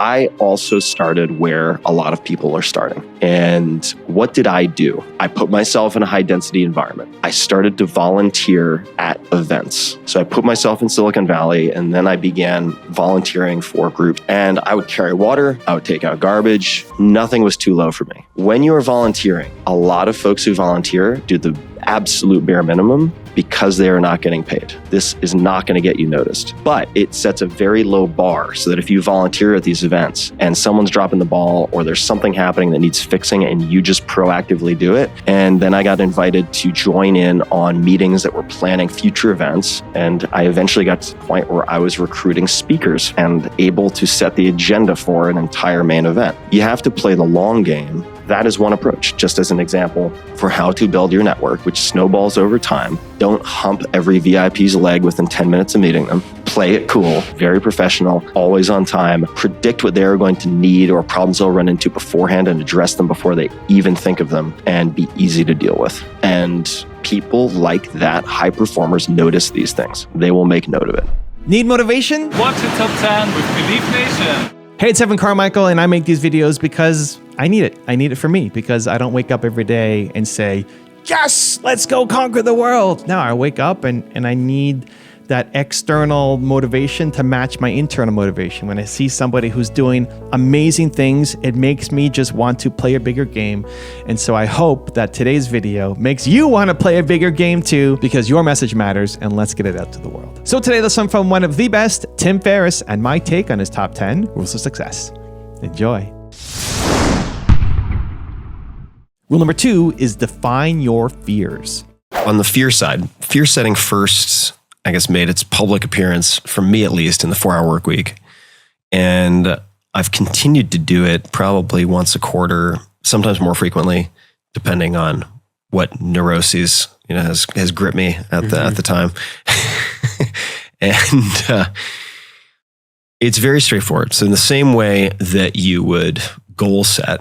I also started where a lot of people are starting. And what did I do? I put myself in a high density environment. I started to volunteer at events. So I put myself in Silicon Valley, and then I began volunteering for groups. And I would carry water, I would take out garbage. Nothing was too low for me. When you are volunteering, a lot of folks who volunteer do the absolute bare minimum because they are not getting paid. This is not going to get you noticed, but it sets a very low bar so that if you volunteer at these events and someone's dropping the ball or there's something happening that needs fixing and you just proactively do it. And then I got invited to join in on meetings that were planning future events. And I eventually got to the point where I was recruiting speakers and able to set the agenda for an entire main event. You have to play the long game. That is one approach, just as an example for how to build your network, which snowballs over time. Don't hump every VIP's leg within 10 minutes of meeting them. Play it cool, very professional, always on time. Predict what they're going to need or problems they'll run into beforehand and address them before they even think of them, and be easy to deal with. And people like that, high performers, notice these things. They will make note of it. Need motivation? Watch the Top 10 with Believe Nation. Hey, it's Evan Carmichael, and I make these videos because I need it. I need it for me because I don't wake up every day and say, yes, let's go conquer the world. No, I wake up and I need that external motivation to match my internal motivation. When I see somebody who's doing amazing things, it makes me just want to play a bigger game. And so I hope that today's video makes you want to play a bigger game too, because your message matters, and let's get it out to the world. So today, let's learn from one of the best, Tim Ferriss, and my take on his top 10 rules of success. Enjoy. Rule number 2 is define your fears. On the fear side, fear setting first, I guess, made its public appearance, for me at least, in the 4-Hour Workweek. And I've continued to do it probably once a quarter, sometimes more frequently, depending on what neuroses has gripped me at the time. And it's very straightforward. So in the same way that you would goal set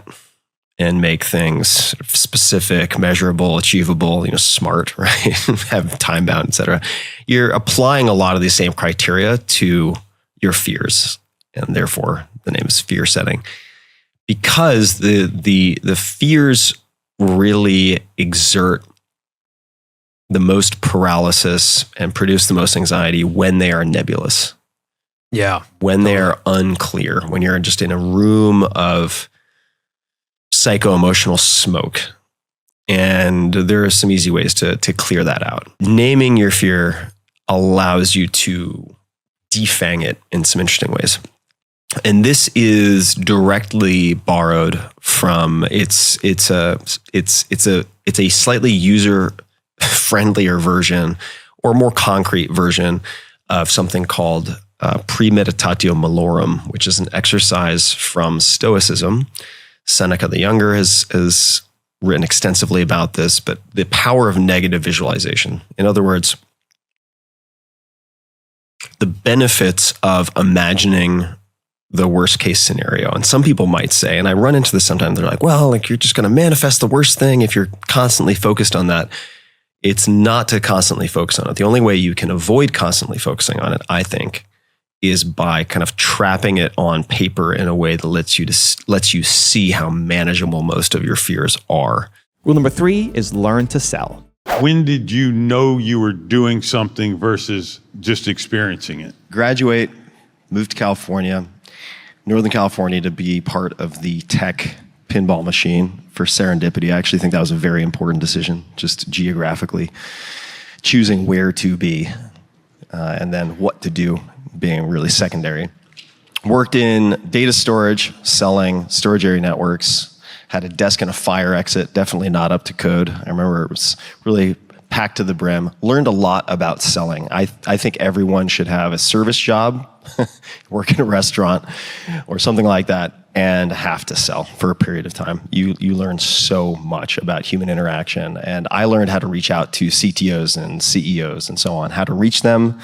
and make things specific, measurable, achievable, smart, right? Have time bound, et cetera. You're applying a lot of these same criteria to your fears, and therefore the name is fear setting, because the fears really exert the most paralysis and produce the most anxiety when they are nebulous. Yeah. When they are unclear, when you're just in a room of psycho-emotional smoke. And there are some easy ways to clear that out. Naming your fear allows you to defang it in some interesting ways. And this is directly borrowed from it's a slightly user-friendlier version or more concrete version of something called premeditatio malorum, which is an exercise from Stoicism. Seneca the Younger has written extensively about this, but the power of negative visualization. In other words, the benefits of imagining the worst case scenario. And some people might say, and I run into this sometimes, they're like, well, you're just going to manifest the worst thing if you're constantly focused on that. It's not to constantly focus on it. The only way you can avoid constantly focusing on it, I think, is by kind of trapping it on paper in a way that lets you see how manageable most of your fears are. Rule number 3 is learn to sell. When did you know you were doing something versus just experiencing it? Graduate, move to California, Northern California, to be part of the tech pinball machine for serendipity. I actually think that was a very important decision, just geographically choosing where to be and then what to do being really secondary. Worked in data storage, selling storage area networks, had a desk and a fire exit, definitely not up to code. I remember it was really packed to the brim. Learned a lot about selling. I think everyone should have a service job, work in a restaurant or something like that, and have to sell for a period of time. You learn so much about human interaction. And I learned how to reach out to CTOs and CEOs and so on, how to reach them,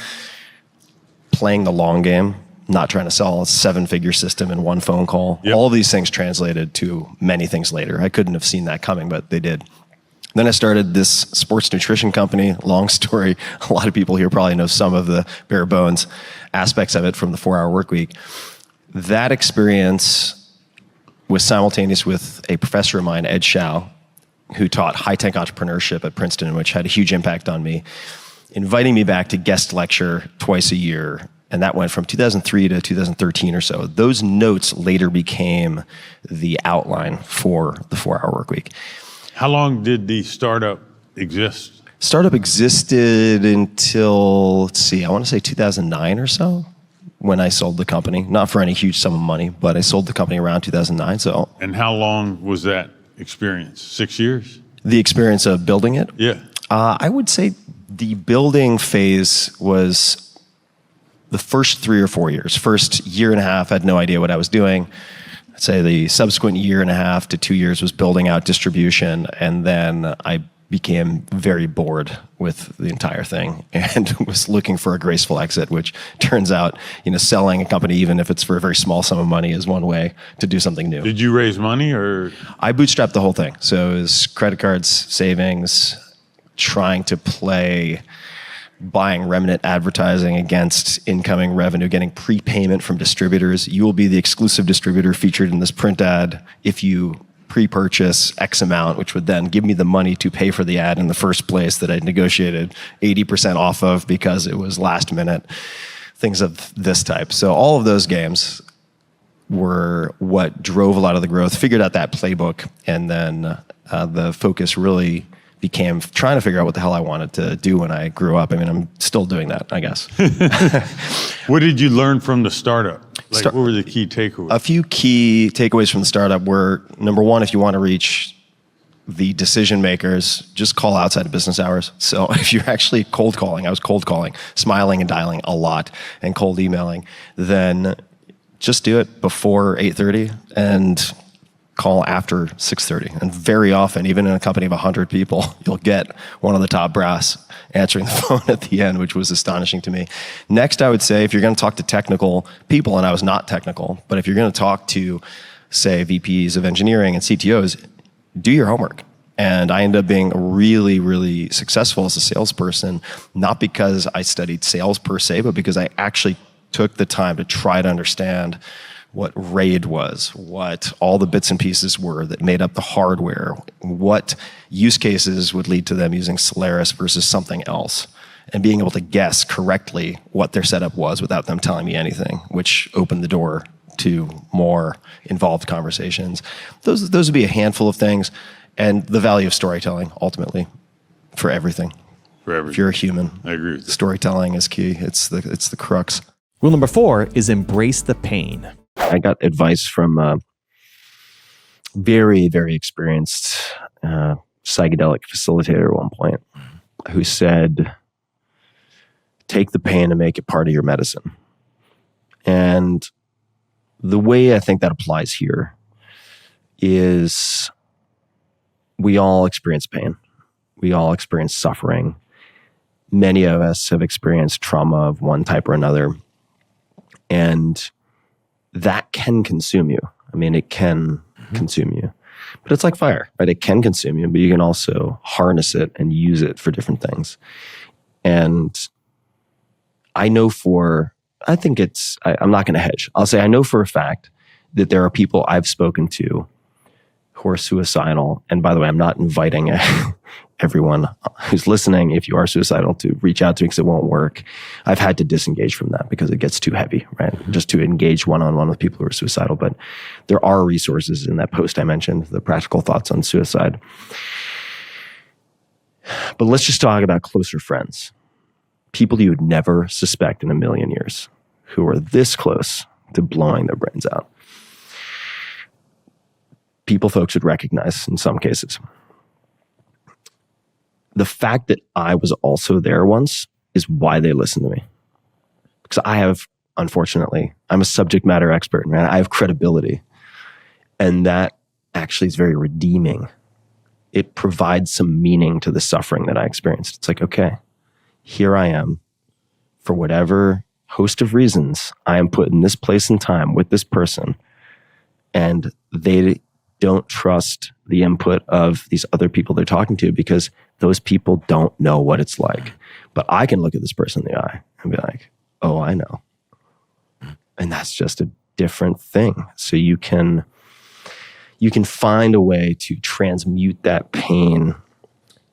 playing the long game, not trying to sell a 7-figure system in one phone call. Yep. All of these things translated to many things later. I couldn't have seen that coming, but they did. Then I started this sports nutrition company. Long story. A lot of people here probably know some of the bare bones aspects of it from the 4-Hour Workweek. That experience was simultaneous with a professor of mine, Ed Shao, who taught high-tech entrepreneurship at Princeton, which had a huge impact on me, inviting me back to guest lecture twice a year. And that went from 2003 to 2013 or so. Those notes later became the outline for the 4-Hour Workweek. How long did the startup exist? Startup existed until, let's see, I want to say 2009 or so, when I sold the company. Not for any huge sum of money, but I sold the company around 2009. So, And how long was that experience? 6 years? the experience of building it, Yeah. I would say the building phase was the first 3 or 4 years. First year and a half, I had no idea what I was doing. I'd say the subsequent year and a half to 2 years was building out distribution, and then I became very bored with the entire thing and was looking for a graceful exit, which turns out, selling a company, even if it's for a very small sum of money, is one way to do something new. Did you raise money or? I bootstrapped the whole thing. So it was credit cards, savings, trying to play buying remnant advertising against incoming revenue, getting prepayment from distributors. You will be the exclusive distributor featured in this print ad if you pre-purchase X amount, which would then give me the money to pay for the ad in the first place that I'd negotiated 80% off of because it was last minute, things of this type. So all of those games were what drove a lot of the growth, figured out that playbook, and then the focus really became trying to figure out what the hell I wanted to do when I grew up. I mean, I'm still doing that, I guess. What did you learn from the startup? What were the key takeaways? A few key takeaways from the startup were, number one, if you want to reach the decision makers, just call outside of business hours. So if you're actually cold calling, I was cold calling, smiling and dialing a lot, and cold emailing, then just do it before 8:30 and call after 6:30. And very often, even in a company of 100 people, you'll get one of the top brass answering the phone at the end, which was astonishing to me. Next, I would say, if you're going to talk to technical people, and I was not technical, but if you're going to talk to, say, VPs of engineering and CTOs, do your homework. And I ended up being really, really successful as a salesperson, not because I studied sales per se, but because I actually took the time to try to understand what RAID was, what all the bits and pieces were that made up the hardware, what use cases would lead to them using Solaris versus something else, and being able to guess correctly what their setup was without them telling me anything, which opened the door to more involved conversations. Those would be a handful of things, and the value of storytelling, ultimately, for everything. For everything. If you're a human, I agree with that. Storytelling is key. It's the crux. Rule number 4 is embrace the pain. I got advice from a very, very experienced psychedelic facilitator at one point who said, take the pain and make it part of your medicine. And the way I think that applies here is we all experience pain. We all experience suffering. Many of us have experienced trauma of one type or another. And that can consume you. I mean, it can consume you. But it's like fire, right? It can consume you, but you can also harness it and use it for different things. And I know I'm not going to hedge. I'll say I know for a fact that there are people I've spoken to who are suicidal. And by the way, I'm not inviting everyone who's listening, if you are suicidal, to reach out to me because it won't work. I've had to disengage from that because it gets too heavy, right? Just to engage one-on-one with people who are suicidal. But there are resources in that post I mentioned, the practical thoughts on suicide. But let's just talk about closer friends. People you would never suspect in a million years who are this close to blowing their brains out. People folks would recognize in some cases. The fact that I was also there once is why they listen to me. Because unfortunately, I'm a subject matter expert, man. I have credibility. And that actually is very redeeming. It provides some meaning to the suffering that I experienced. It's like, okay, here I am. For whatever host of reasons, I am put in this place and time with this person. And they don't trust the input of these other people they're talking to because those people don't know what it's like. But I can look at this person in the eye and be like, oh, I know. And that's just a different thing. So you can find a way to transmute that pain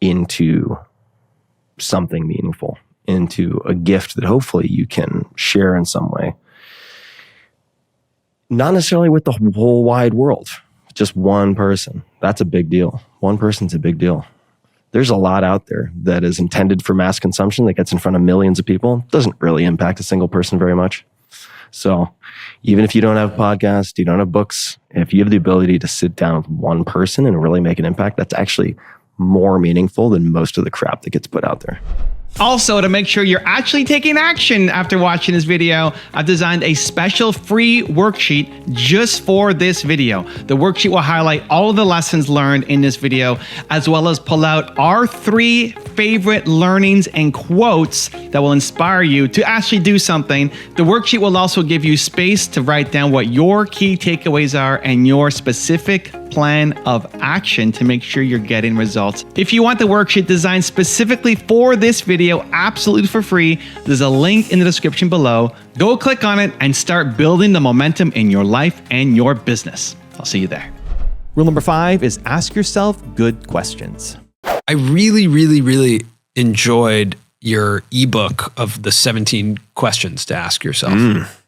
into something meaningful, into a gift that hopefully you can share in some way. Not necessarily with the whole wide world, just one person. That's a big deal. One person's a big deal. There's a lot out there that is intended for mass consumption that gets in front of millions of people. Doesn't really impact a single person very much. So even if you don't have a podcast, you don't have books, if you have the ability to sit down with one person and really make an impact, that's actually more meaningful than most of the crap that gets put out there. Also, to make sure you're actually taking action after watching this video, I've designed a special free worksheet just for this video. The worksheet will highlight all of the lessons learned in this video, as well as pull out our 3 favorite learnings and quotes that will inspire you to actually do something. The worksheet will also give you space to write down what your key takeaways are and your specific plan of action to make sure you're getting results. If you want the worksheet designed specifically for this video, absolutely for free, there's a link in the description below. Go click on it and start building the momentum in your life and your business. I'll see you there. Rule number 5 is ask yourself good questions. I really enjoyed your ebook of the 17 questions to ask yourself.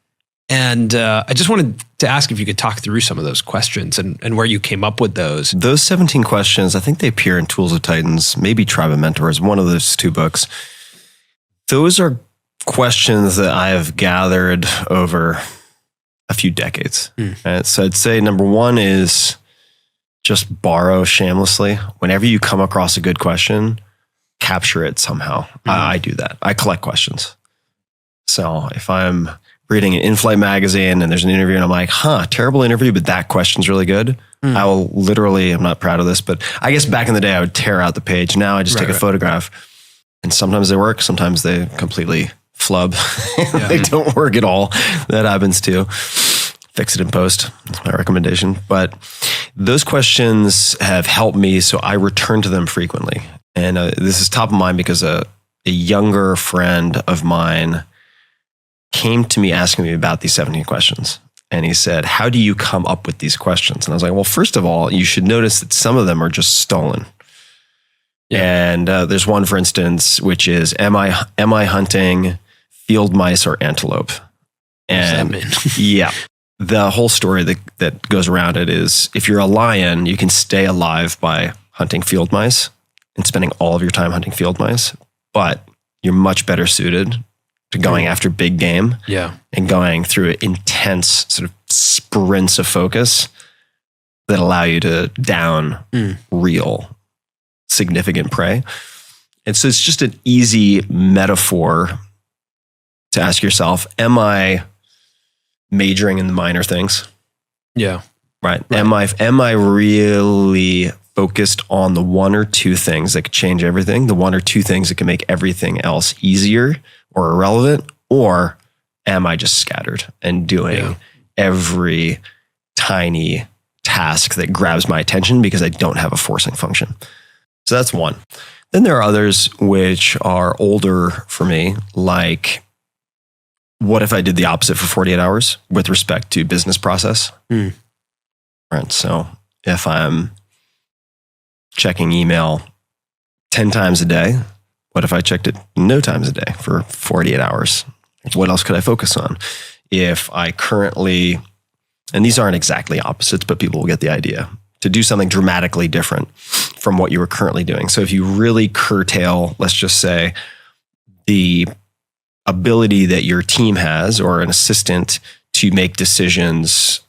And I just wanted to ask if you could talk through some of those questions and where you came up with those. Those 17 questions, I think they appear in Tools of Titans, maybe Tribe of Mentors, one of those 2 books. Those are questions that I have gathered over a few decades. Right? So I'd say number 1 is just borrow shamelessly. Whenever you come across a good question, capture it somehow. I do that. I collect questions. So if I'm reading an in-flight magazine and there's an interview and I'm like, terrible interview, but that question's really good. I will literally, I'm not proud of this, but I guess back in the day I would tear out the page. Now I just take a photograph, and sometimes they work, sometimes they completely flub. They don't work at all. That happens too. Fix it in post. That's my recommendation. But those questions have helped me, so I return to them frequently. And this is top of mind because a younger friend of mine came to me asking me about these 17 questions. And he said, how do you come up with these questions? And I was like, well, first of all, you should notice that some of them are just stolen. And there's one, for instance, which is, am I hunting field mice or antelope? And what does that mean? The whole story that goes around it is, if you're a lion, you can stay alive by hunting field mice and spending all of your time hunting field mice, but you're much better suited to going after big game and going through intense sort of sprints of focus that allow you to down real significant prey. And so it's just an easy metaphor to ask yourself, am I majoring in the minor things? Right. Am I really focused on the 1 or 2 things that could change everything, the 1 or 2 things that can make everything else easier or irrelevant? Or am I just scattered and doing every tiny task that grabs my attention because I don't have a forcing function? So that's one. Then there are others which are older for me, like, what if I did the opposite for 48 hours with respect to business process? Right. So if I'm checking email 10 times a day, what if I checked it no times a day for 48 hours? What else could I focus on? If I currently, and these aren't exactly opposites, but people will get the idea, to do something dramatically different from what you were currently doing. So if you really curtail, let's just say, the ability that your team has or an assistant to make decisions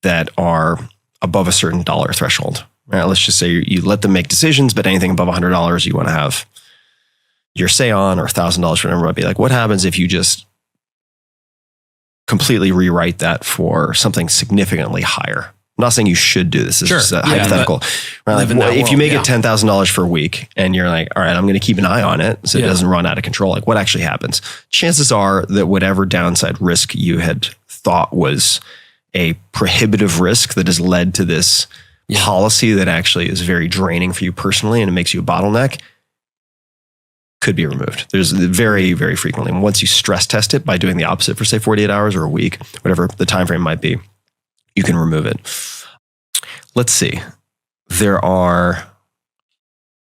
that are above a certain dollar threshold. Right? Let's just say you let them make decisions, but anything above $100 you want to have your say on, or $1,000 for whatever. I'd be like, what happens if you just completely rewrite that for something significantly higher? I'm not saying you should do this. This is a hypothetical. Right? Like, if you make it $10,000 for a week and you're like, all right, I'm going to keep an eye on it so it doesn't run out of control. Like, what actually happens? Chances are that whatever downside risk you had thought was a prohibitive risk that has led to this policy that actually is very draining for you personally and it makes you a bottleneck could be removed. There's very, very frequently. And once you stress test it by doing the opposite for say 48 hours or a week, whatever the time frame might be, you can remove it. Let's see. There are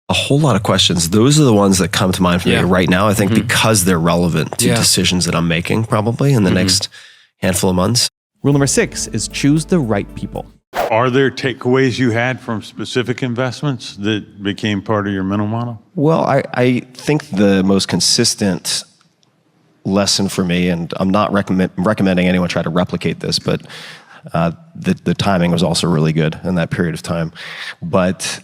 a whole lot of questions. Those are the ones that come to mind for me right now, I think, because they're relevant to decisions that I'm making probably in the next handful of months. Rule number 6 is choose the right people. Are there takeaways you had from specific investments that became part of your mental model? Well, I think the most consistent lesson for me, and I'm not recommending anyone try to replicate this, but the timing was also really good in that period of time. But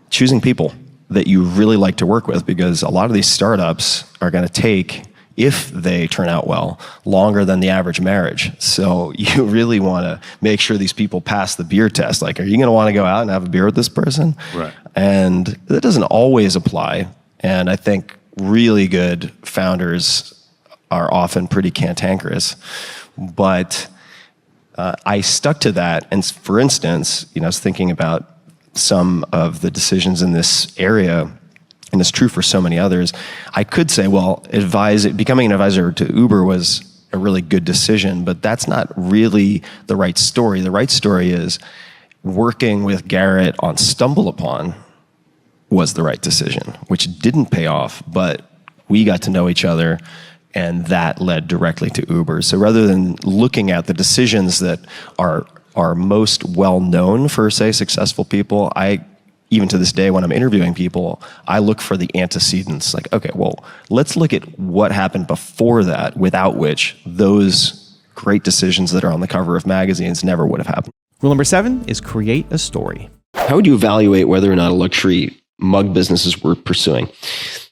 choosing people that you really like to work with, because a lot of these startups are going to take, if they turn out well, longer than the average marriage. So you really want to make sure these people pass the beer test. Like, are you going to want to go out and have a beer with this person? Right. And that doesn't always apply. And I think really good founders are often pretty cantankerous. But I stuck to that. And for instance, I was thinking about some of the decisions in this area, and it's true for so many others. I could say, well, becoming an advisor to Uber was a really good decision, but that's not really the right story. The right story is working with Garrett on StumbleUpon was the right decision, which didn't pay off, but we got to know each other, and that led directly to Uber. So rather than looking at the decisions that are most well known for, say, successful people, even to this day, when I'm interviewing people, I look for the antecedents. Like, okay, well, let's look at what happened before that, without which those great decisions that are on the cover of magazines never would have happened. Rule number 7 is create a story. How would you evaluate whether or not a luxury mug business is worth pursuing?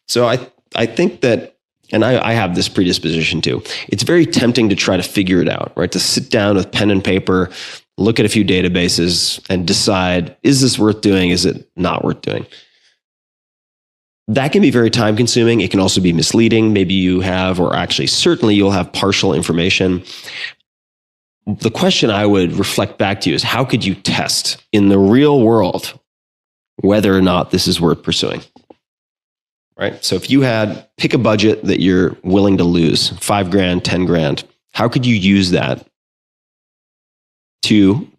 So I think that, and I have this predisposition too, it's very tempting to try to figure it out, right? To sit down with pen and paper, look at a few databases and decide, is this worth doing? Is it not worth doing? That can be very time consuming. It can also be misleading. Maybe you have, or actually certainly you'll have partial information. The question I would reflect back to you is, how could you test in the real world whether or not this is worth pursuing? Right? So if you pick a budget that you're willing to lose, $5,000, $10,000, how could you use that to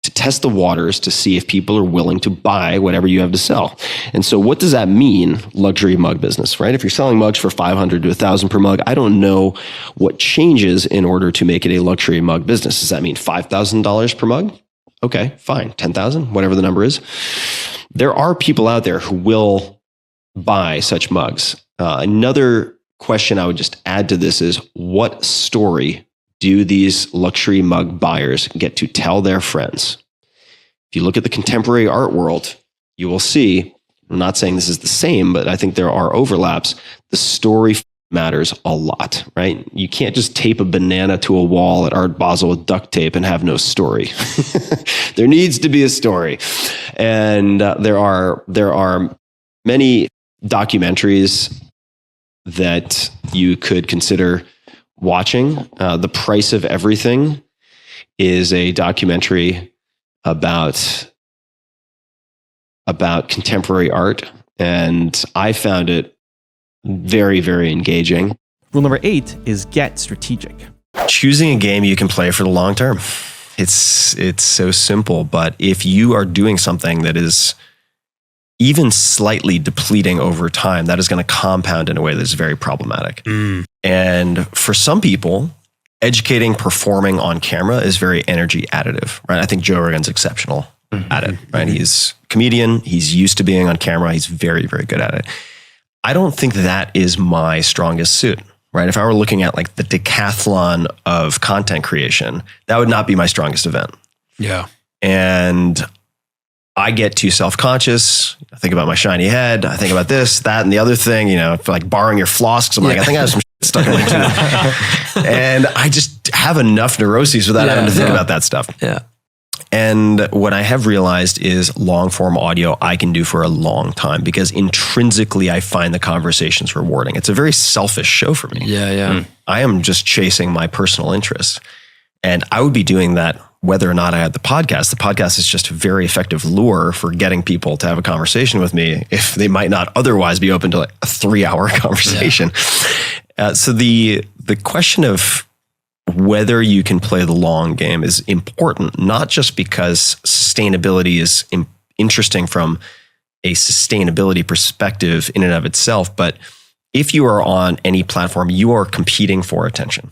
test the waters to see if people are willing to buy whatever you have to sell? And so what does that mean, luxury mug business, right? If you're selling mugs for $500 to $1,000 per mug, I don't know what changes in order to make it a luxury mug business. Does that mean $5,000 per mug? Okay, fine. 10,000, whatever the number is. There are people out there who will buy such mugs. Another question I would just add to this is, what story do these luxury mug buyers get to tell their friends? If you look at the contemporary art world, you will see, I'm not saying this is the same, but I think there are overlaps. The story matters a lot, right? You can't just tape a banana to a wall at Art Basel with duct tape and have no story. There needs to be a story. And there are many documentaries that you could consider watching. The Price of Everything is a documentary about contemporary art, and I found it very, very engaging. Rule number 8 is get strategic. Choosing a game you can play for the long term. It's so simple, but if you are doing something that is even slightly depleting over time, that is going to compound in a way that's very problematic. And for some people, educating, performing on camera is very energy additive, right? I think Joe Rogan's exceptional at it, right? He's a comedian. He's used to being on camera. He's very, very good at it. I don't think that is my strongest suit, right? If I were looking at like the decathlon of content creation, that would not be my strongest event. Yeah. And I get too self-conscious. I think about my shiny head. I think about this, that, and the other thing, for like borrowing your floss. Cause I'm like, I think I have some shit stuck in my tooth. And I just have enough neuroses without having to think about that stuff. Yeah. And what I have realized is long form audio I can do for a long time, because intrinsically I find the conversations rewarding. It's a very selfish show for me. Yeah. I am just chasing my personal interests. And I would be doing that whether or not I had the podcast. The podcast is just a very effective lure for getting people to have a conversation with me if they might not otherwise be open to like a 3-hour conversation. So the question of whether you can play the long game is important, not just because sustainability is interesting from a sustainability perspective in and of itself, but if you are on any platform, you are competing for attention.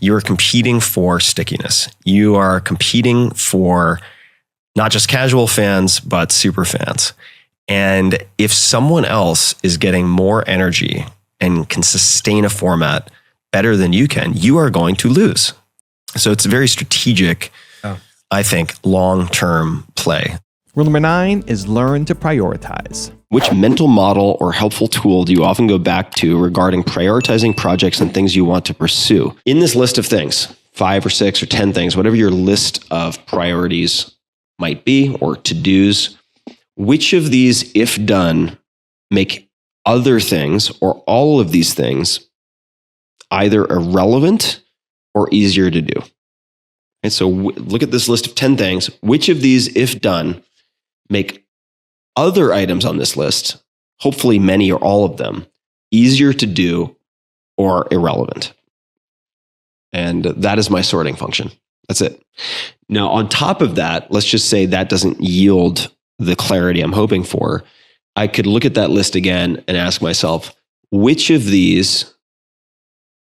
You are competing for stickiness. You are competing for not just casual fans, but super fans. And if someone else is getting more energy and can sustain a format better than you can, you are going to lose. So it's a very strategic, I think, long-term play. Rule number 9 is learn to prioritize. Which mental model or helpful tool do you often go back to regarding prioritizing projects and things you want to pursue? In this list of things, 5 or 6 or 10 things, whatever your list of priorities might be or to-dos, which of these, if done, make other things or all of these things either irrelevant or easier to do? And so look at this list of 10 things. Which of these, if done, make other items on this list, hopefully many or all of them, easier to do or irrelevant? And that is my sorting function. That's it. Now, on top of that, let's just say that doesn't yield the clarity I'm hoping for. I could look at that list again and ask myself, which of these,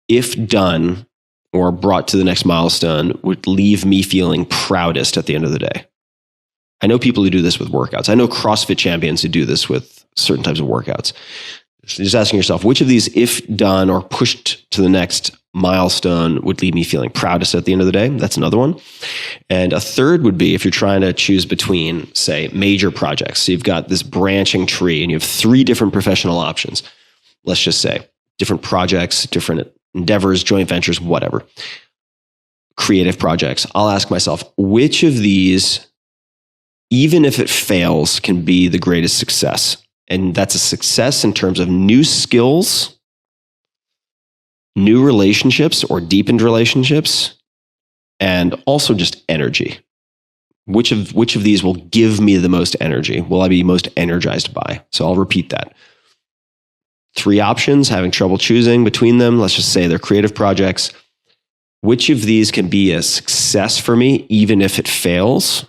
if done or brought to the next milestone, would leave me feeling proudest at the end of the day? I know people who do this with workouts. I know CrossFit champions who do this with certain types of workouts. So just asking yourself, which of these, if done or pushed to the next milestone, would leave me feeling proudest at the end of the day? That's another one. And a third would be if you're trying to choose between, say, major projects. So you've got this branching tree and you have 3 different professional options. Let's just say different projects, different endeavors, joint ventures, whatever. Creative projects. I'll ask myself, which of these, even if it fails, can be the greatest success? And that's a success in terms of new skills, new relationships or deepened relationships, and also just energy. Which of these will give me the most energy? Will I be most energized by? So I'll repeat that. 3 options, having trouble choosing between them. Let's just say they're creative projects. Which of these can be a success for me, even if it fails?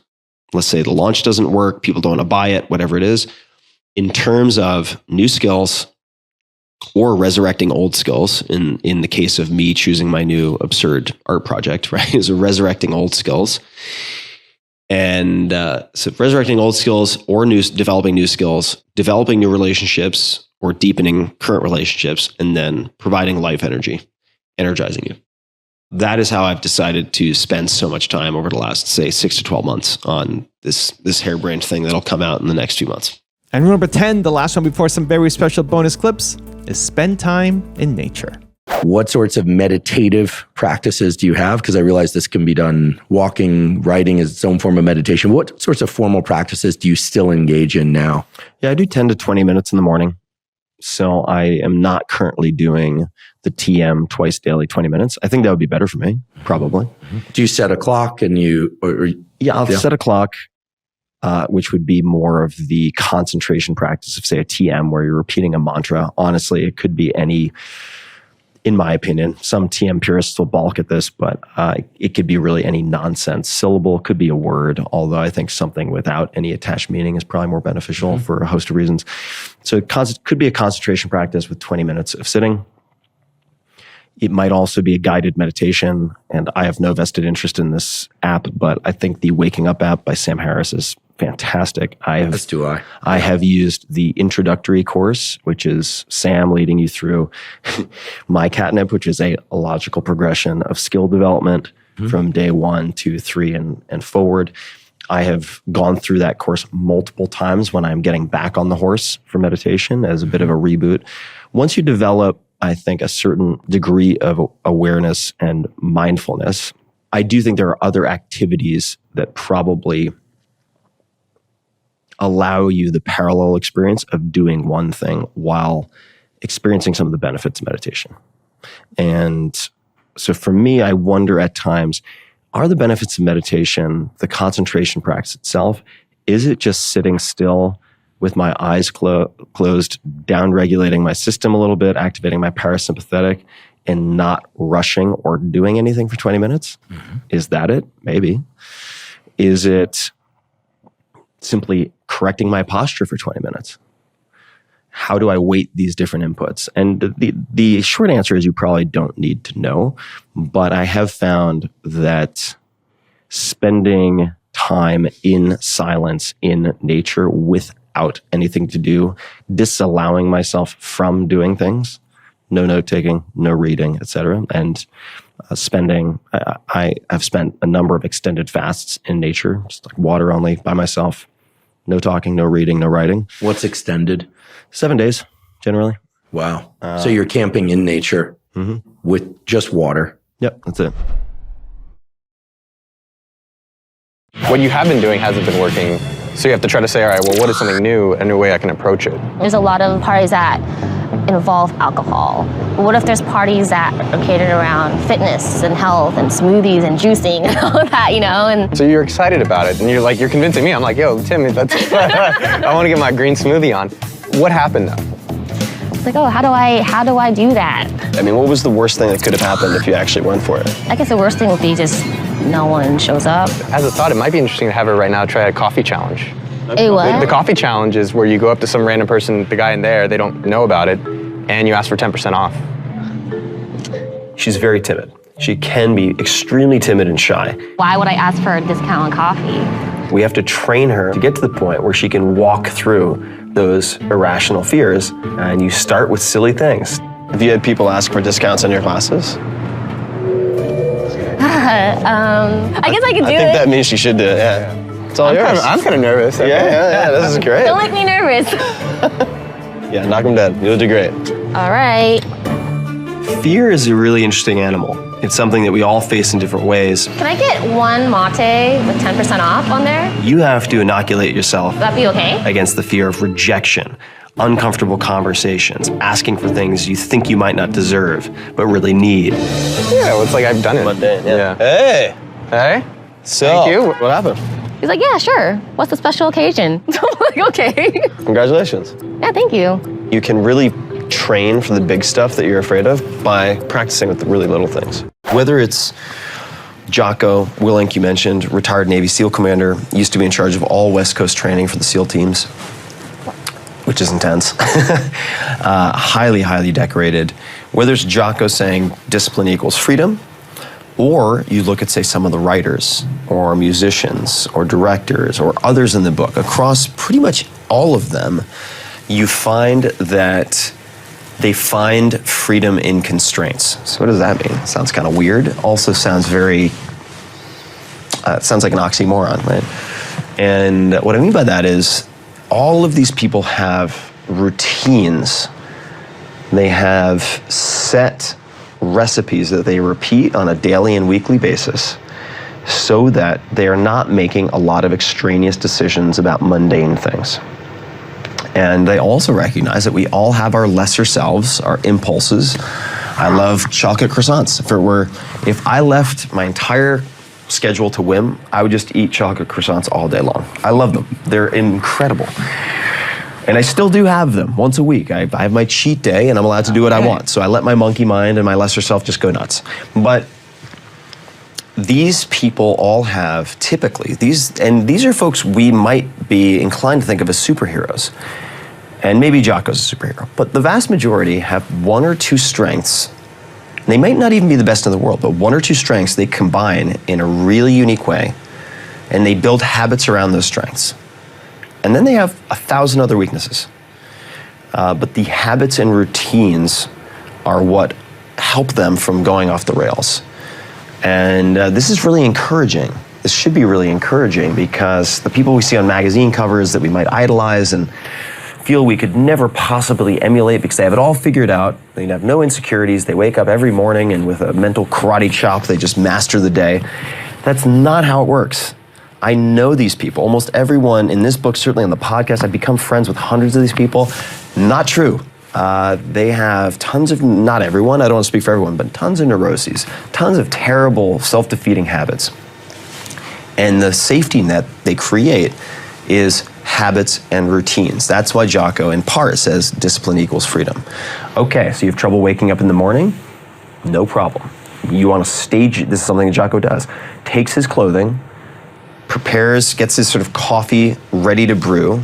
Let's say the launch doesn't work, people don't want to buy it, whatever it is. In terms of new skills or resurrecting old skills, in the case of me choosing my new absurd art project, right, is resurrecting old skills. And so resurrecting old skills or developing new skills, developing new relationships or deepening current relationships, and then providing life energy, energizing you. That is how I've decided to spend so much time over the last, say, 6 to 12 months on this harebrained thing that'll come out in the next few months. And rule number 10, the last one before some very special bonus clips, is spend time in nature. What sorts of meditative practices do you have? Because I realize this can be done. Walking, writing is its own form of meditation. What sorts of formal practices do you still engage in now? Yeah, I do 10 to 20 minutes in the morning. So I am not currently doing the TM twice daily, 20 minutes. I think that would be better for me, probably. Do you set a clock and I'll set a clock, which would be more of the concentration practice of, say, a TM where you're repeating a mantra. Honestly, it could be any, in my opinion, some TM purists will balk at this, but it could be really any nonsense syllable. It could be a word, although I think something without any attached meaning is probably more beneficial for a host of reasons. So it could be a concentration practice with 20 minutes of sitting. It might also be a guided meditation, and I have no vested interest in this app, but I think the Waking Up app by Sam Harris is fantastic. As do I. I have used the introductory course, which is Sam leading you through My Catnip, which is a logical progression of skill development from day 1, 2, 3, and forward. I have gone through that course multiple times when I'm getting back on the horse for meditation as a bit of a reboot. Once you develop, I think, a certain degree of awareness and mindfulness, I do think there are other activities that probably allow you the parallel experience of doing one thing while experiencing some of the benefits of meditation. And so for me, I wonder at times, are the benefits of meditation, the concentration practice itself, is it just sitting still with my eyes closed, down-regulating my system a little bit, activating my parasympathetic, and not rushing or doing anything for 20 minutes? Mm-hmm. Is that it? Maybe. Is it simply correcting my posture for 20 minutes? How do I weight these different inputs? And the short answer is you probably don't need to know, but I have found that spending time in silence, in nature, without anything to do, disallowing myself from doing things, no note-taking, no reading, etc., and I have spent a number of extended fasts in nature, just like water only, by myself, no talking, no reading, no writing. What's extended? 7 days, generally. Wow. So you're camping in nature with just water. Yep, that's it. What you have been doing hasn't been working, so you have to try to say, all right, well, what is something new, a new way I can approach it? There's a lot of parties that involve alcohol. What if there's parties that are catered around fitness and health and smoothies and juicing and all of that, And so you're excited about it, and you're convincing me. I'm like, yo, Tim, that's I want to get my green smoothie on. What happened though? it's like, oh, how do I do that? I mean, what was the worst thing that could have happened if you actually went for it? I guess the worst thing would be just no one shows up. As a thought, it might be interesting to have her right now try a coffee challenge. Hey, what? The coffee challenge is where you go up to some random person, the guy in there, they don't know about it, and you ask for 10% off. She's very timid. She can be extremely timid and shy. Why would I ask for a discount on coffee? We have to train her to get to the point where she can walk through those irrational fears, and you start with silly things. Have you had people ask for discounts on your classes? I guess I could do I think it. that means she should do it, yeah. It's all yours. I'm kind of nervous. Yeah, this is great. Don't make me nervous. Yeah, knock them dead. You'll do great. All right. Fear is a really interesting animal. It's something that we all face in different ways. Can I get one mate with 10% off on there? You have to inoculate yourself Would that be okay? against the fear of rejection, uncomfortable conversations, asking for things you think you might not deserve, but really need. Yeah, well, it's like I've done it. Mundane, yeah. Hey. Hey. So, Thank you. What happened? He's like, yeah, sure. What's the special occasion? I'm like, okay. Congratulations. Yeah, thank you. You can really train for the big stuff that you're afraid of by practicing with the really little things. Whether it's Jocko Willink, you mentioned, retired Navy SEAL commander, used to be in charge of all West Coast training for the SEAL teams, which is intense. Highly, highly decorated. Whether it's Jocko saying discipline equals freedom, or you look at, say, some of the writers or musicians or directors or others in the book, across pretty much all of them, you find that they find freedom in constraints. So what does that mean? Sounds kind of weird. Also sounds very, it sounds like an oxymoron, right? And what I mean by that is all of these people have routines. They have set recipes that they repeat on a daily and weekly basis so that they are not making a lot of extraneous decisions about mundane things. And they also recognize that we all have our lesser selves, our impulses. I love chocolate croissants. If I left my entire schedule to whim, I would just eat chocolate croissants all day long. I love them. They're incredible. And I still do have them once a week. I have my cheat day and I'm allowed to do what I want. So I let my monkey mind and my lesser self just go nuts. But these people all have typically, these are folks we might be inclined to think of as superheroes. And maybe Jocko's a superhero. But the vast majority have one or two strengths. They might not even be the best in the world, but one or two strengths they combine in a really unique way. And they build habits around those strengths. And then they have 1,000 other weaknesses. But the habits and routines are what help them from going off the rails. And this is really encouraging. This should be really encouraging because the people we see on magazine covers that we might idolize and feel we could never possibly emulate because they have it all figured out. They have no insecurities. They wake up every morning and with a mental karate chop, they just master the day. That's not how it works. I know these people. Almost everyone in this book, certainly on the podcast, I've become friends with hundreds of these people. Not true. They have tons of, not everyone, I don't want to speak for everyone, but tons of neuroses, tons of terrible self-defeating habits. And the safety net they create is habits and routines. That's why Jocko, in part, says discipline equals freedom. Okay, so you have trouble waking up in the morning? No problem. You want to stage, this is something that Jocko does, takes his clothing, prepares, gets his sort of coffee ready to brew,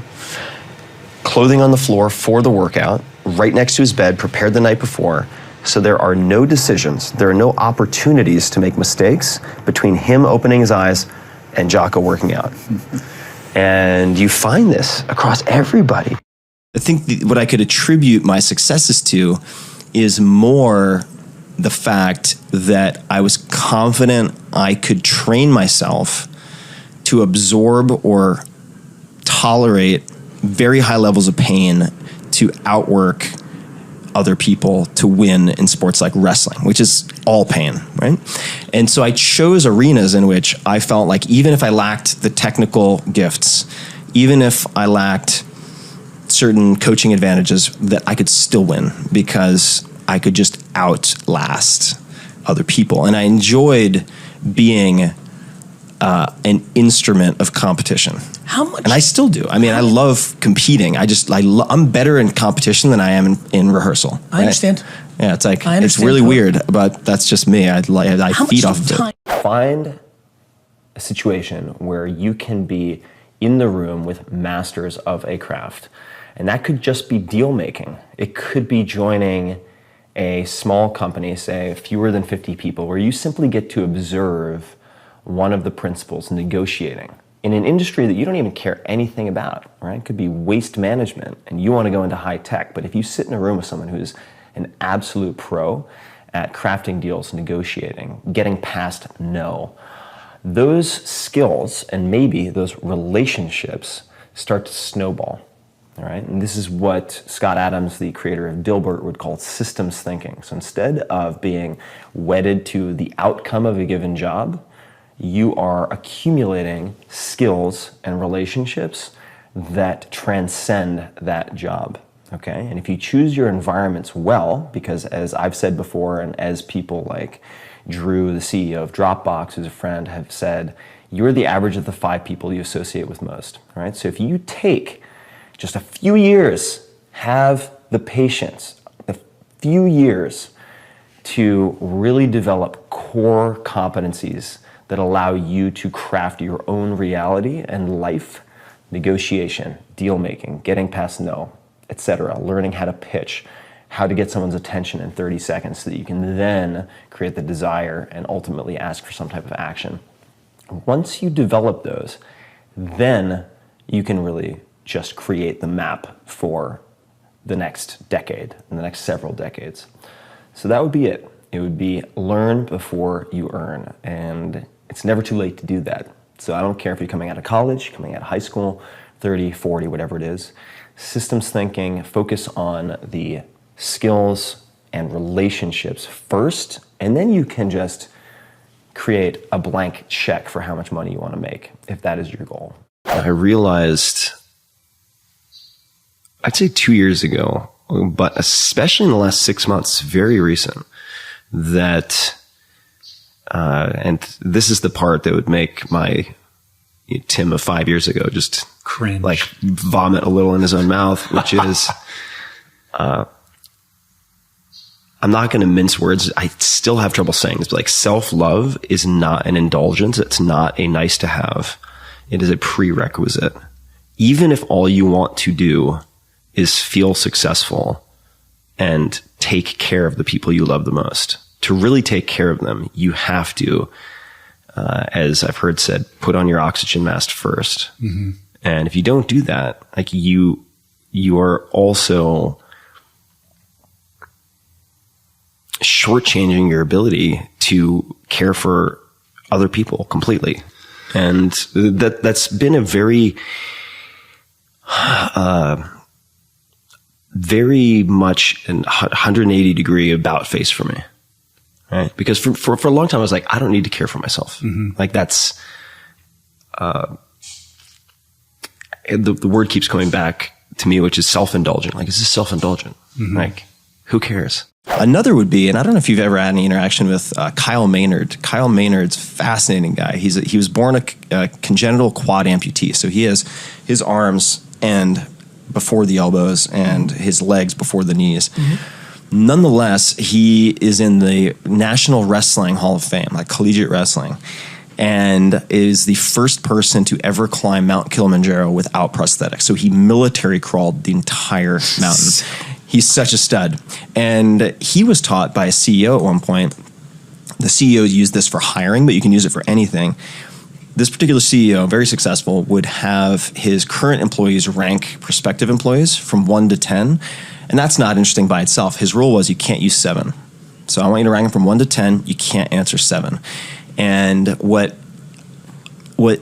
clothing on the floor for the workout, right next to his bed, prepared the night before. So there are no decisions, there are no opportunities to make mistakes between him opening his eyes and Jocko working out. And you find this across everybody. I think what I could attribute my successes to is more the fact that I was confident I could train myself to absorb or tolerate very high levels of pain to outwork other people to win in sports like wrestling, which is all pain, right? And so I chose arenas in which I felt like even if I lacked the technical gifts, even if I lacked certain coaching advantages, that I could still win because I could just outlast other people. And I enjoyed being an instrument of competition. How much? And I still do. I mean, I love competing. I'm better in competition than I am in rehearsal. I understand. Yeah, it's like, I it's understand really totally. weird, but that's just me. I feed off of it. Find a situation where you can be in the room with masters of a craft. And that could just be deal making. It could be joining a small company, say fewer than 50 people, where you simply get to observe one of the principles, negotiating, in an industry that you don't even care anything about, right? It could be waste management and you want to go into high tech, but if you sit in a room with someone who's an absolute pro at crafting deals, negotiating, getting past no, those skills and maybe those relationships start to snowball. All right, and this is what Scott Adams, the creator of Dilbert, would call systems thinking. So instead of being wedded to the outcome of a given job, you are accumulating skills and relationships that transcend that job, okay? And if you choose your environments well, because as I've said before, and as people like Drew, the CEO of Dropbox, who's a friend, have said, you're the average of the 5 people you associate with most, right? So if you take just a few years, have the patience, a few years to really develop core competencies that allow you to craft your own reality and life, negotiation, deal making, getting past no, etc., learning how to pitch, how to get someone's attention in 30 seconds so that you can then create the desire and ultimately ask for some type of action. Once you develop those, then you can really just create the map for the next decade and the next several decades. So that would be it. It would be learn before you earn. And it's never too late to do that. So I don't care if you're coming out of college, coming out of high school, 30, 40, whatever it is. Systems thinking, focus on the skills and relationships first, and then you can just create a blank check for how much money you want to make, if that is your goal. I realized, I'd say 2 years ago, but especially in the last 6 months, very recent, that, and this is the part that would make my Tim of 5 years ago just cringe, like vomit a little in his own mouth, which is, I'm not going to mince words. I still have trouble saying this, but like self-love is not an indulgence. It's not a nice to have. It is a prerequisite. Even if all you want to do is feel successful and take care of the people you love the most, to really take care of them, you have to, as I've heard said, put on your oxygen mask first. Mm-hmm. And if you don't do that, like you are also shortchanging your ability to care for other people completely. And that's been a very, very much a 180 degree about face for me. Right? Because for a long time, I was like, I don't need to care for myself. Mm-hmm. Like that's, the word keeps coming back to me, which is self-indulgent. Like, is this self-indulgent? Like, who cares? Another would be, and I don't know if you've ever had any interaction with Kyle Maynard. Kyle Maynard's a fascinating guy. He was born a congenital quad amputee, so he has his arms and before the elbows and his legs before the knees. Nonetheless, he is in the National Wrestling Hall of Fame, like collegiate wrestling, and is the first person to ever climb Mount Kilimanjaro without prosthetics. So he military crawled the entire mountain. He's such a stud. And he was taught by a CEO at one point. The CEO used this for hiring, but you can use it for anything. This particular CEO, very successful, would have his current employees rank prospective employees from 1 to 10. And that's not interesting by itself. His rule was you can't use 7. So I want you to rank them from 1 to 10. You can't answer 7. And what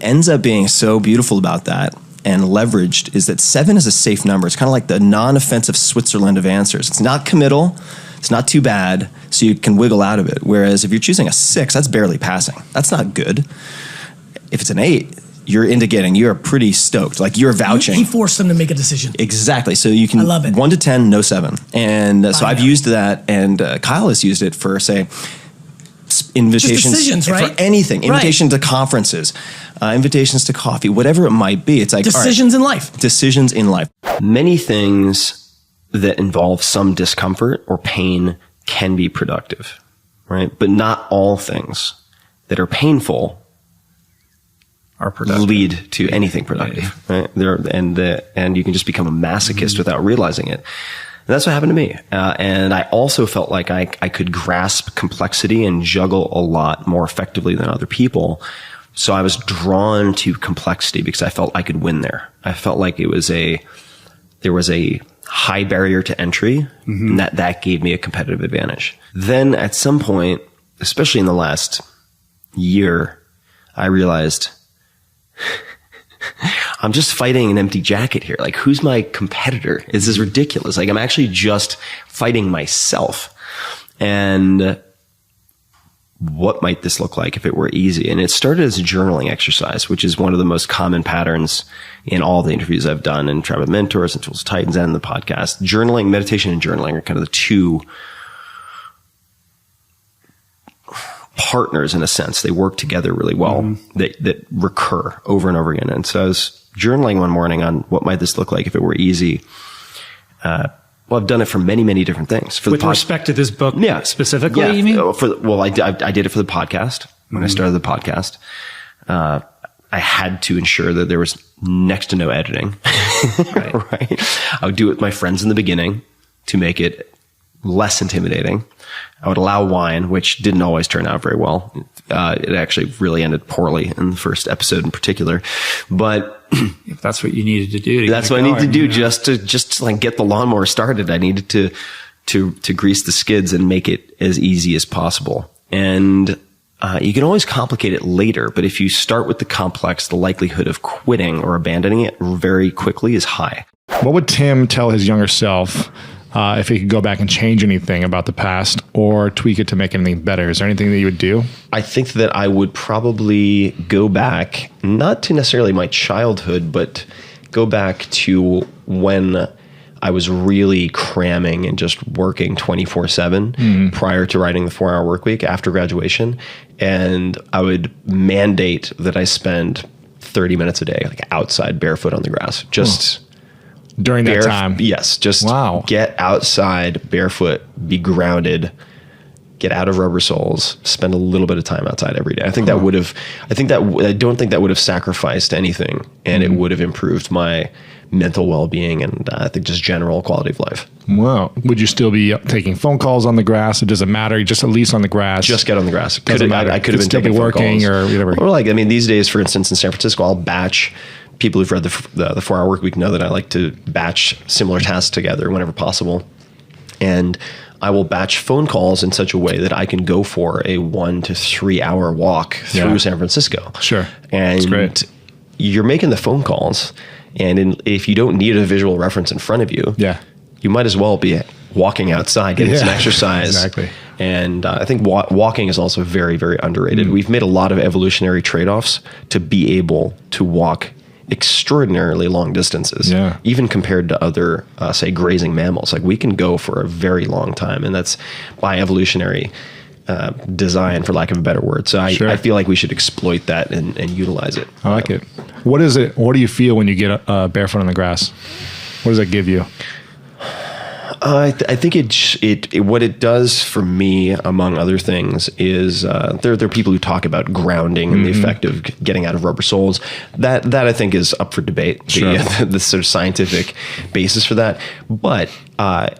ends up being so beautiful about that and leveraged is that 7 is a safe number. It's kind of like the non-offensive Switzerland of answers. It's not committal. It's not too bad, so you can wiggle out of it. Whereas if you're choosing a 6, that's barely passing. That's not good. If it's an 8, you're indicating you're pretty stoked. Like you're vouching. He forced them to make a decision. Exactly. So you can, I love it. 1 to 10, no 7. And so I've used that, and Kyle has used it for, say, invitations decisions, right? for anything, invitation to conferences, invitations to coffee, whatever it might be. It's like decisions in life. Decisions in life. Many things that involve some discomfort or pain can be productive, right? But not all things that are painful are productive. Lead to anything productive, right? And you can just become a masochist without realizing it. And that's what happened to me. And I also felt like I could grasp complexity and juggle a lot more effectively than other people. So I was drawn to complexity because I felt I could win there. I felt like there was a high barrier to entry, and that gave me a competitive advantage. Then at some point, especially in the last year, I realized I'm just fighting an empty jacket here. Like, who's my competitor? This is ridiculous. Like, I'm actually just fighting myself. And what might this look like if it were easy? And it started as a journaling exercise, which is one of the most common patterns in all the interviews I've done in Tribe of Mentors and Tools of Titans and the podcast. Journaling, meditation, and journaling are kind of the two partners in a sense. They work together really well, that recur over and over again. And so I was journaling one morning on what might this look like if it were easy. Well, I've done it for many, many different things. With respect to this book specifically, you mean? I did it for the podcast. When I started the podcast, I had to ensure that there was next to no editing. Right. I would do it with my friends in the beginning to make it less intimidating. I would allow wine, which didn't always turn out very well. It actually really ended poorly in the first episode in particular. But if that's what you needed to do, that's what I needed to do just to like get the lawnmower started. I needed to grease the skids and make it as easy as possible. And you can always complicate it later, but if you start with the complex, the likelihood of quitting or abandoning it very quickly is high. What would Tim tell his younger self if he could go back and change anything about the past or tweak it to make anything better? Is there anything that you would do? I think that I would probably go back, not to necessarily my childhood, but go back to when I was really cramming and just working 24/7 prior to writing the 4-Hour Workweek after graduation. And I would mandate that I spend 30 minutes a day, like outside barefoot on the grass, just during that time. Yes. Just get outside barefoot, be grounded, get out of rubber soles, spend a little bit of time outside every day. I think I don't think that would have sacrificed anything, and it would have improved my mental well-being and I think just general quality of life. Wow. Would you still be taking phone calls on the grass? It doesn't matter. Just at least on the grass. Just get on the grass. Doesn't matter. I could have been still taking be phone working calls. or whatever. Or like, I mean, these days, for instance, in San Francisco, I'll batch. People who've read the 4-Hour Workweek know that I like to batch similar tasks together whenever possible. And I will batch phone calls in such a way that I can go for a 1 to 3 hour walk through San Francisco. Sure. And that's great. You're making the phone calls. And if you don't need a visual reference in front of you, you might as well be walking outside, getting some exercise. Exactly. And I think walking is also very, very underrated. We've made a lot of evolutionary trade-offs to be able to walk extraordinarily long distances, even compared to other, say, grazing mammals. Like we can go for a very long time, and that's by evolutionary design, for lack of a better word. So I feel like we should exploit that and utilize it. I like it. What is it? What do you feel when you get barefoot on the grass? What does that give you? I think what it does for me, among other things, is there are people who talk about grounding and the effect of getting out of rubber soles. That I think is up for debate, the sort of scientific basis for that. But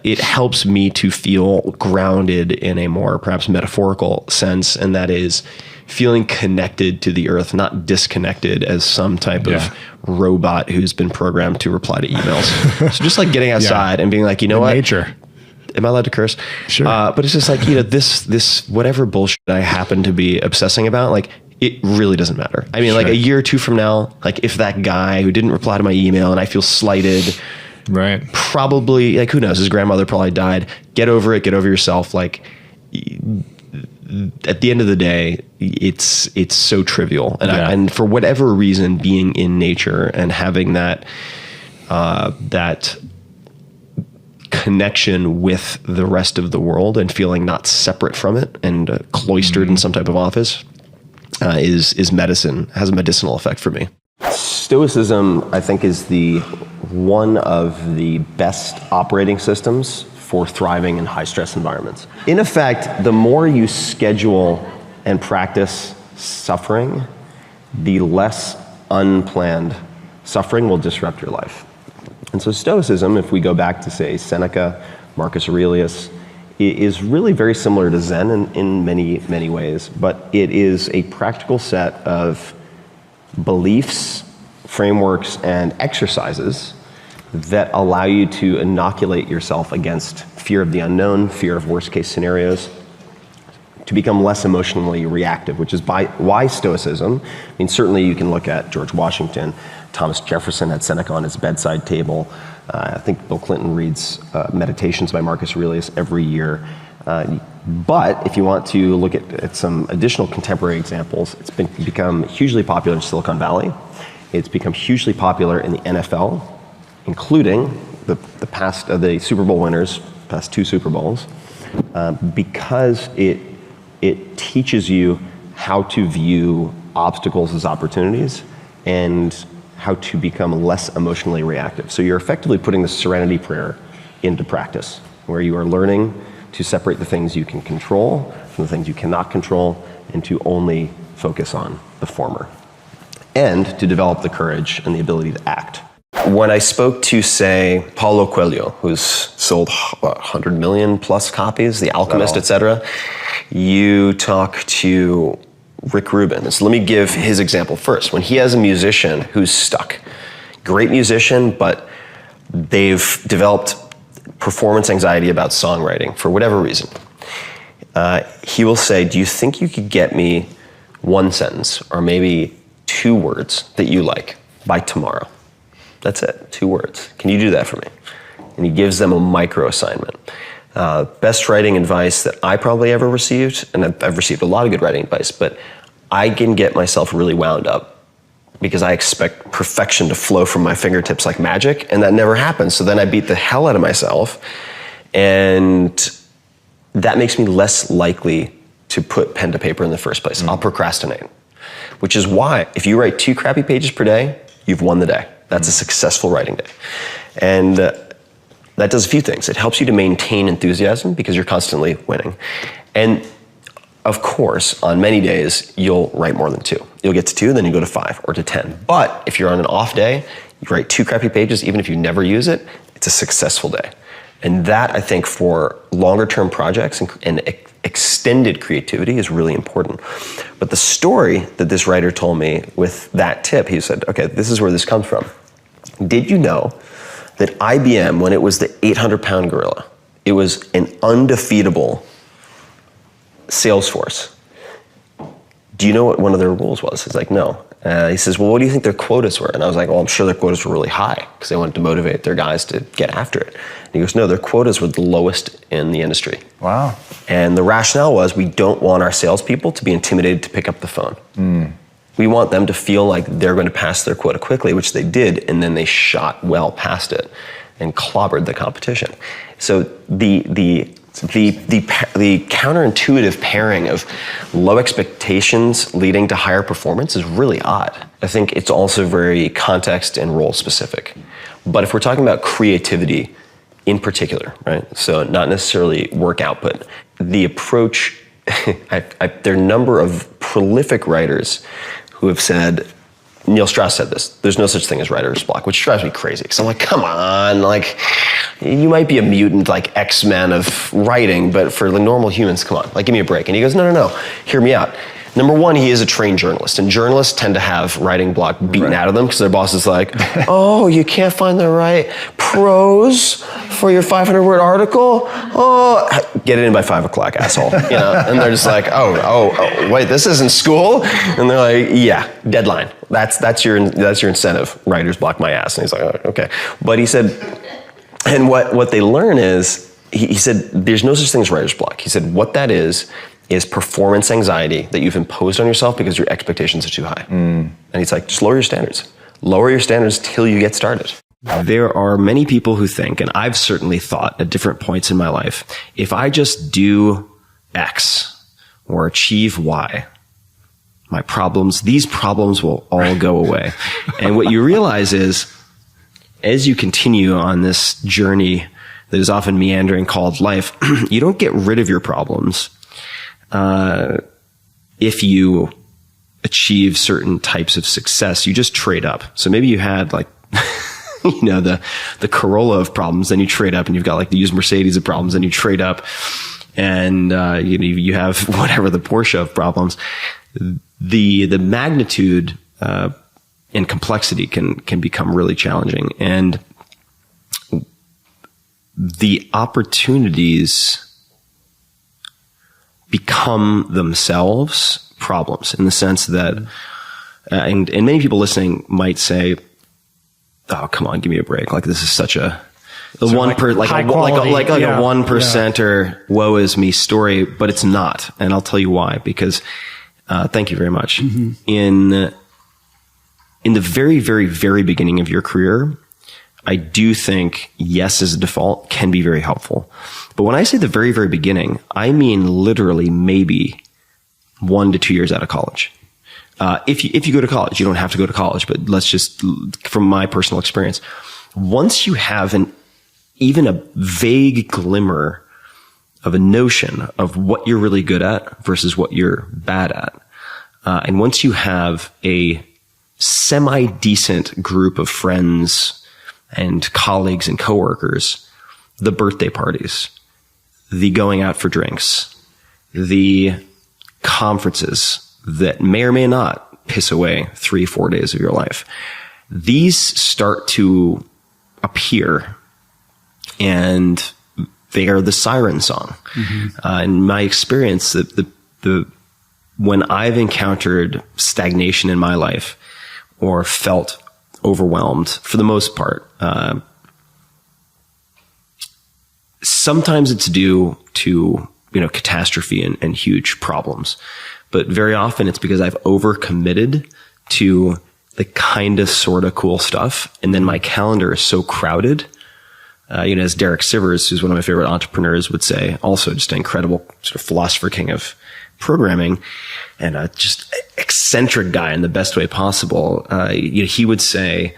it helps me to feel grounded in a more perhaps metaphorical sense, and that is feeling connected to the earth, not disconnected as some type of robot who's been programmed to reply to emails. So just like getting outside and being like, you know what? Nature. Am I allowed to curse? Sure. But it's just like, this whatever bullshit I happen to be obsessing about, like, it really doesn't matter. I mean, like a year or two from now, like if that guy who didn't reply to my email and I feel slighted, probably, like, who knows? His grandmother probably died. Get over it. Get over yourself. Like, at the end of the day, it's so trivial, and for whatever reason, being in nature and having that connection with the rest of the world and feeling not separate from it and cloistered in some type of office is medicine. Has a medicinal effect for me. Stoicism, I think, is one of the best operating systems for thriving in high-stress environments. In effect, the more you schedule and practice suffering, the less unplanned suffering will disrupt your life. And so Stoicism, if we go back to, say, Seneca, Marcus Aurelius, is really very similar to Zen in many, many ways, but it is a practical set of beliefs, frameworks, and exercises that allow you to inoculate yourself against fear of the unknown, fear of worst case scenarios, to become less emotionally reactive, which is why Stoicism. I mean, certainly you can look at George Washington, Thomas Jefferson had Seneca on his bedside table. I think Bill Clinton reads Meditations by Marcus Aurelius every year. But if you want to look at some additional contemporary examples, it's become hugely popular in Silicon Valley. It's become hugely popular in the NFL, including the Super Bowl winners, past 2 Super Bowls, because it teaches you how to view obstacles as opportunities and how to become less emotionally reactive. So you're effectively putting the Serenity Prayer into practice, where you are learning to separate the things you can control from the things you cannot control, and to only focus on the former, and to develop the courage and the ability to act. When I spoke to, say, Paulo Coelho, who's sold 100 million plus copies, The Alchemist, etc., you talk to Rick Rubin. So let me give his example first. When he has a musician who's stuck, great musician, but they've developed performance anxiety about songwriting for whatever reason, he will say, do you think you could get me one sentence or maybe 2 words that you like by tomorrow? That's it, 2 words. Can you do that for me? And he gives them a micro assignment. Best writing advice that I probably ever received, and I've received a lot of good writing advice, but I can get myself really wound up because I expect perfection to flow from my fingertips like magic, and that never happens. So then I beat the hell out of myself, and that makes me less likely to put pen to paper in the first place. I'll procrastinate, which is why if you write 2 crappy pages per day, you've won the day. That's a successful writing day. And that does a few things. It helps you to maintain enthusiasm because you're constantly winning. And of course, on many days, you'll write more than 2. You'll get to 2, then you go to 5 or to 10. But if you're on an off day, you write 2 crappy pages, even if you never use it, it's a successful day. And that, I think, for longer term projects and extended creativity is really important. But the story that this writer told me with that tip, he said, okay, this is where this comes from. Did you know that IBM, when it was the 800-pound gorilla, it was an undefeatable sales force? Do you know what one of their rules was? He's like, no. He says, well, what do you think their quotas were? And I was like, well, I'm sure their quotas were really high because they wanted to motivate their guys to get after it. And he goes, no, their quotas were the lowest in the industry. Wow. And the rationale was we don't want our salespeople to be intimidated to pick up the phone. We want them to feel like they're going to pass their quota quickly, which they did, and then they shot well past it and clobbered the competition. So the counterintuitive pairing of low expectations leading to higher performance is really odd. I think it's also very context and role specific. But if we're talking about creativity in particular, right? So not necessarily work output, the approach, there are a number of prolific writers who have said, Neil Strauss said this, there's no such thing as writer's block, which drives me crazy. Because I'm like, come on, like, you might be a mutant like X-Men of writing, but for the normal humans, come on, like, give me a break. And he goes, no, hear me out. Number one, he is a trained journalist, and journalists tend to have writing block beaten out of them because their boss is like, oh, you can't find the right prose for your 500-word article? Oh, get it in by 5 o'clock, asshole. You know? And they're just like, oh, wait, this isn't school? And they're like, yeah, deadline. That's your incentive. Writer's block my ass. And he's like, oh, okay. But he said, and what they learn is, he said, there's no such thing as writer's block. He said, what that is performance anxiety that you've imposed on yourself because your expectations are too high. And he's like, just lower your standards. Lower your standards till you get started. There are many people who think, and I've certainly thought at different points in my life, if I just do X or achieve Y, these problems will all go away. And what you realize is, as you continue on this journey that is often meandering called life, you don't get rid of your problems if you achieve certain types of success. You just trade up. So maybe you had like, you know, the Corolla of problems, then you trade up, and you've got like the used Mercedes of problems, and you trade up, and you have whatever the Porsche of problems. The magnitude and complexity can become really challenging, and the opportunities become themselves problems, in the sense that, and many people listening might say, "Oh, come on, give me a break! Like, this is such a a 1%er woe is me story," but it's not, and I'll tell you why. Because thank you very much. Mm-hmm. In the very, very, very beginning of your career, I do think yes as a default can be very helpful. But when I say the very, very beginning, I mean literally maybe 1 to 2 years out of college. If you go to college, you don't have to go to college, but let's just, from my personal experience, once you have even a vague glimmer of a notion of what you're really good at versus what you're bad at, and once you have a semi-decent group of friends and colleagues and coworkers, the birthday parties, the going out for drinks, the conferences that may or may not piss away 3-4 days of your life, these start to appear, and they are the siren song. Mm-hmm. In my experience, when I've encountered stagnation in my life or felt overwhelmed, for the most part, sometimes it's due to catastrophe and huge problems, but very often it's because I've overcommitted to the kind of sort of cool stuff, and then my calendar is so crowded. As Derek Sivers, who's one of my favorite entrepreneurs, would say, also just an incredible sort of philosopher king of programming and a just eccentric guy in the best way possible. He would say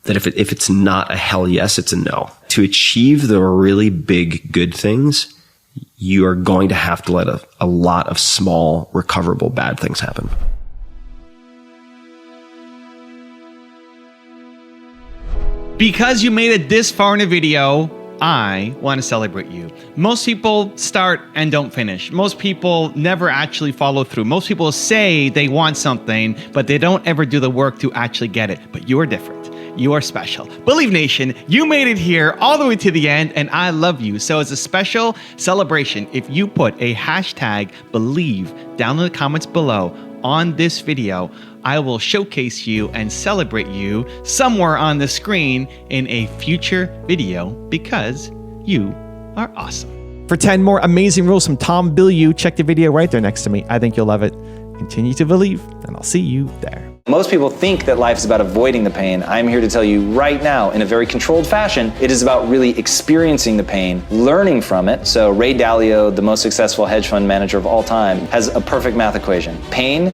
that if it's not a hell yes, it's a no. To achieve the really big good things, you are going to have to let a lot of small, recoverable bad things happen. Because you made it this far in a video, I want to celebrate you. Most people start and don't finish. Most people never actually follow through. Most people say they want something, but they don't ever do the work to actually get it. But you are different. You are special. Believe Nation, you made it here all the way to the end, and I love you. So as a special celebration, if you put a hashtag believe down in the comments below on this video, I will showcase you and celebrate you somewhere on the screen in a future video, because you are awesome. For 10 more amazing rules from Tom Bilyeu, check the video right there next to me. I think you'll love it. continue to believe, and I'll see you there. Most people think that life is about avoiding the pain. I'm here to tell you right now, in a very controlled fashion, it is about really experiencing the pain, learning from it. So Ray Dalio, the most successful hedge fund manager of all time, has a perfect math equation. Pain